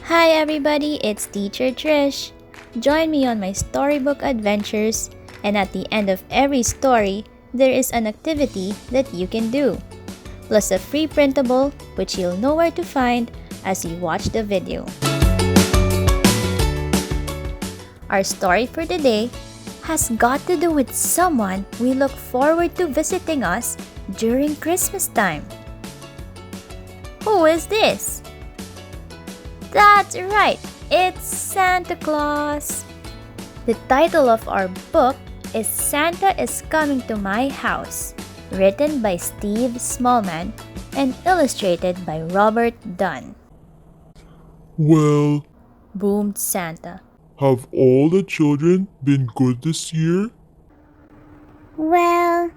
Hi everybody, it's Teacher Trish. Join me on my storybook adventures, and at the end of every story, there is an activity that you can do, plus a free printable which you'll know where to find as you watch the video. Our story for today has got to do with someone we look forward to visiting us during Christmas time. Who is this? That's right, it's Santa Claus. The title of our book is Santa is Coming to My House, written by Steve Smallman and illustrated by Robert Dunn. Well, Boomed Santa. have all the children been good this year? Well,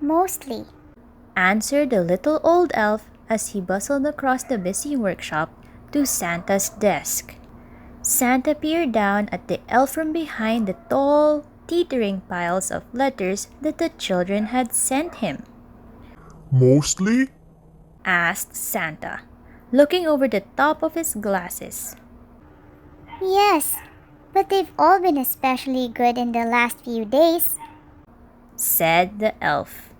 mostly. Answered the little old elf as he bustled across the busy workshop to Santa's desk. Santa peered down at the elf from behind the tall, teetering piles of letters that the children had sent him. Mostly? Asked Santa, looking over the top of his glasses. Yes, but they've all been especially good in the last few days. Said the elf.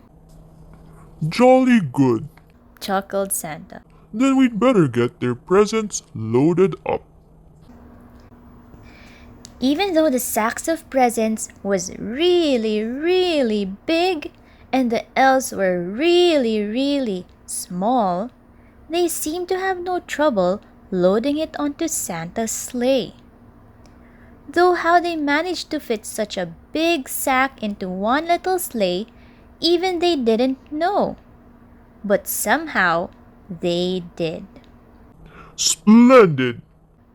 Jolly good. Chuckled Santa. Then we'd better get their presents loaded up. Even though the sacks of presents was really big and the elves were really small, they seemed to have no trouble loading it onto Santa's sleigh. Though how they managed to fit such a big sack into one little sleigh, even they didn't know. But somehow, they did. Splendid!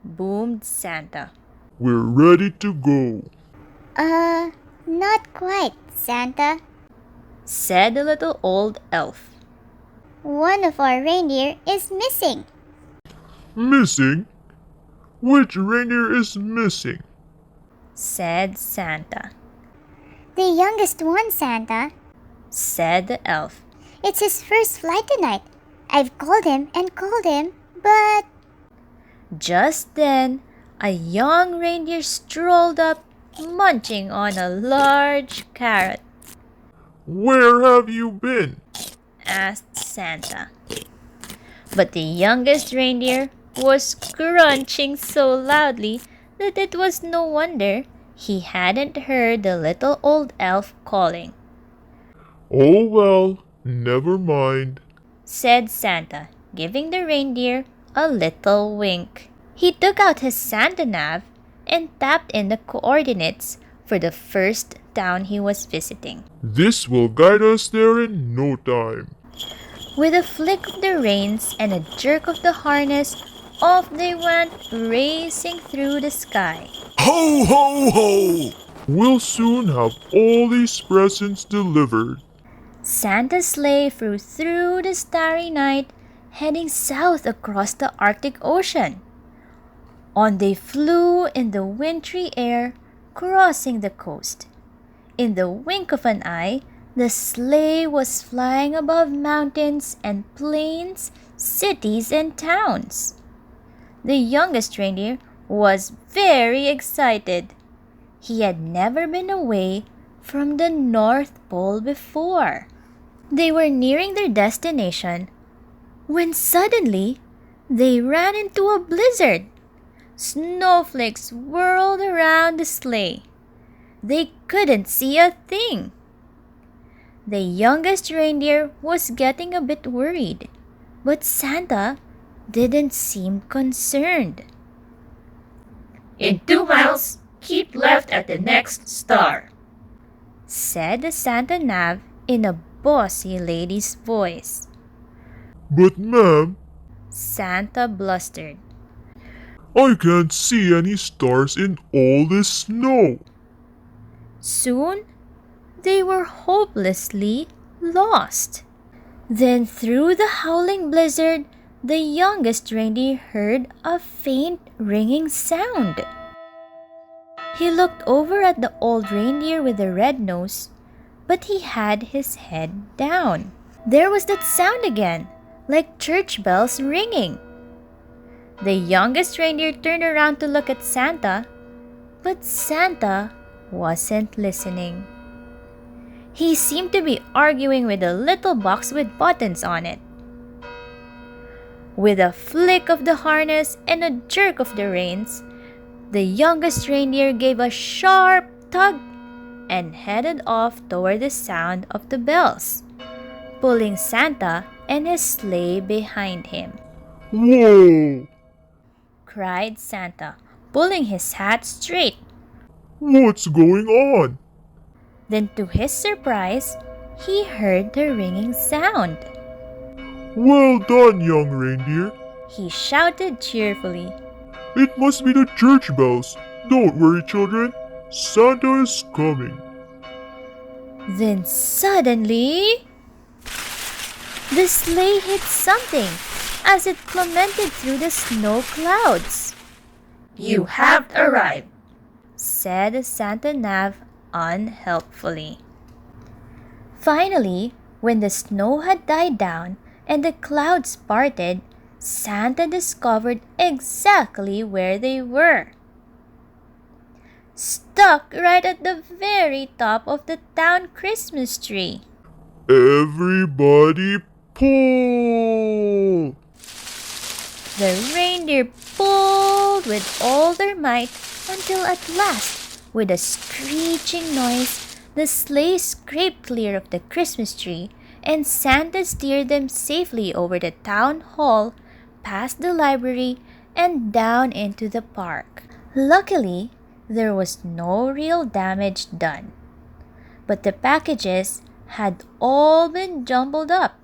Boomed Santa. We're ready to go. Not quite, Santa. Said the little old elf. One of our reindeer is missing. Missing? Which reindeer is missing? Said Santa. The youngest one, Santa. Said the elf. It's his first flight tonight. I've called him and called him, but... Just then, a young reindeer strolled up, munching on a large carrot. Where have you been? Asked Santa. But the youngest reindeer was crunching so loudly that it was no wonder he hadn't heard the little old elf calling. Oh well, never mind. Said Santa, giving the reindeer a little wink. He took out his Santa nav and tapped in the coordinates for the first town he was visiting. This will guide us there in no time. With a flick of the reins and a jerk of the harness, off they went, racing through the sky. Ho, ho, ho! We'll soon have all these presents delivered. Santa's sleigh flew through the starry night, heading south across the Arctic Ocean. On they flew in the wintry air, crossing the coast. In the wink of an eye, the sleigh was flying above mountains and plains, cities and towns. The youngest reindeer was very excited. He had never been away from the North Pole before. They were nearing their destination when suddenly they ran into a blizzard. Snowflakes whirled around the sleigh. They couldn't see a thing. The youngest reindeer was getting a bit worried, but Santa didn't seem concerned. In 2 miles, keep left at the next star, said the Santa nav in a bossy lady's voice. But ma'am, Santa blustered. I can't see any stars in all this snow. Soon, they were hopelessly lost. Then through the howling blizzard, the youngest reindeer heard a faint ringing sound. He looked over at the old reindeer with the red nose, but he had his head down. There was that sound again, like church bells ringing. The youngest reindeer turned around to look at Santa, but Santa wasn't listening. He seemed to be arguing with a little box with buttons on it. With a flick of the harness and a jerk of the reins, the youngest reindeer gave a sharp tug and headed off toward the sound of the bells, pulling Santa and his sleigh behind him. Whoa! Cried Santa, pulling his hat straight. What's going on? Then to his surprise, he heard the ringing sound. Well done, young reindeer. He shouted cheerfully. It must be the church bells. Don't worry, children. Santa is coming. Then suddenly, the sleigh hit something as it plummeted through the snow clouds. You have arrived, said Santa Nav unhelpfully. Finally, when the snow had died down and the clouds parted, Santa discovered exactly where they were. Stuck right at the very top of the town Christmas tree. Everybody pull! The reindeer pulled with all their might until at last, with a screeching noise, the sleigh scraped clear of the Christmas tree and Santa steered them safely over the town hall, past the library, and down into the park. Luckily, there was no real damage done, but the packages had all been jumbled up.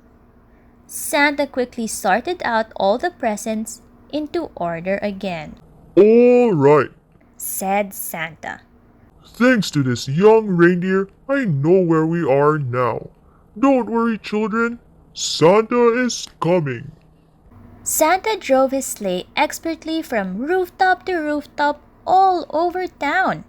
Santa quickly sorted out all the presents into order again. All right. Said Santa. Thanks to this young reindeer, I know where we are now. Don't worry, children. Santa is coming. Santa drove his sleigh expertly from rooftop to rooftop all over town,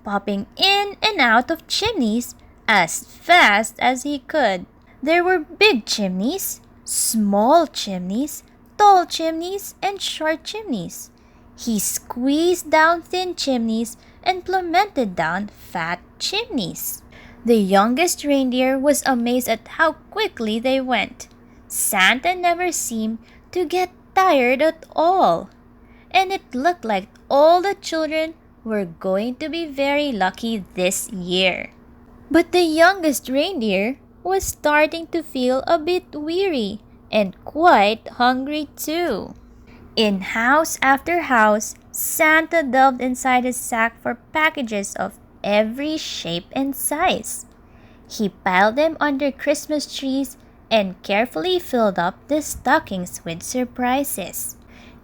popping in and out of chimneys as fast as he could. There were big chimneys, small chimneys, tall chimneys, and short chimneys. He squeezed down thin chimneys and plummeted down fat chimneys. The youngest reindeer was amazed at how quickly they went. Santa never seemed to get tired at all, and it looked like all the children were going to be very lucky this year. But the youngest reindeer was starting to feel a bit weary and quite hungry too. In house after house, Santa delved inside his sack for packages of every shape and size. He piled them under Christmas trees and carefully filled up the stockings with surprises.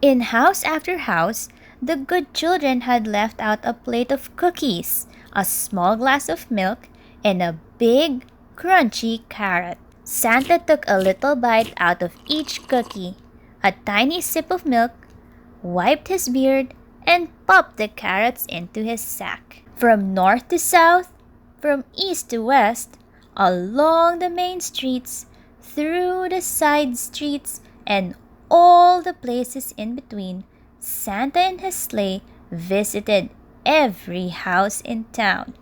In house after house, the good children had left out a plate of cookies, a small glass of milk, and a big, crunchy carrot. Santa took a little bite out of each cookie, a tiny sip of milk, wiped his beard, and popped the carrots into his sack. From north to south, from east to west, along the main streets, through the side streets, and all the places in between, Santa and his sleigh visited every house in town.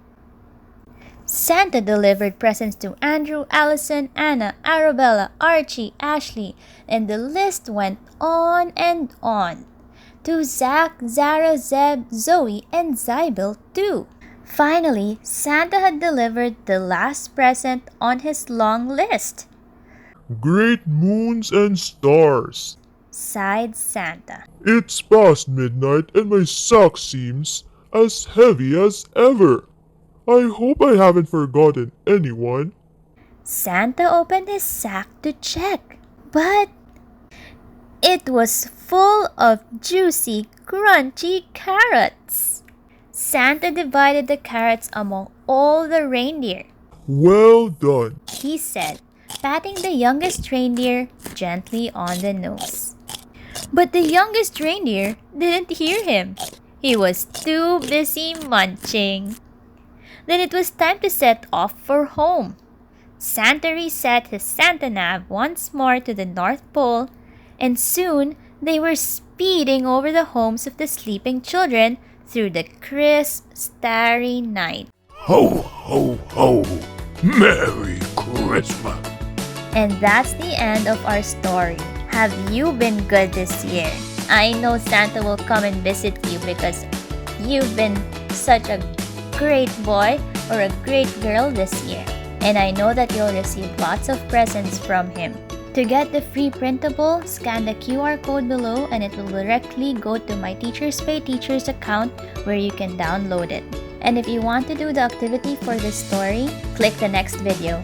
Santa delivered presents to Andrew, Allison, Anna, Arabella, Archie, Ashley, and the list went on and on. To Zach, Zara, Zeb, Zoe, and Zybel too. Finally, Santa had delivered the last present on his long list. Great moons and stars, sighed Santa. It's past midnight and my sock seems as heavy as ever. I hope I haven't forgotten anyone. Santa opened his sack to check, but it was full of juicy, crunchy carrots. Santa divided the carrots among all the reindeer. Well done, he said, patting the youngest reindeer gently on the nose. But the youngest reindeer didn't hear him. He was too busy munching. Then it was time to set off for home. Santa reset his Santa nav once more to the North Pole, and soon they were speeding over the homes of the sleeping children through the crisp, starry night. Ho, ho, ho! Merry Christmas! And that's the end of our story. Have you been good this year? I know Santa will come and visit you because you've been such a great boy or a great girl this year. And I know that you'll receive lots of presents from him. To get the free printable, scan the QR code below and it will directly go to my Teachers Pay Teachers account where you can download it. And if you want to do the activity for this story, click the next video.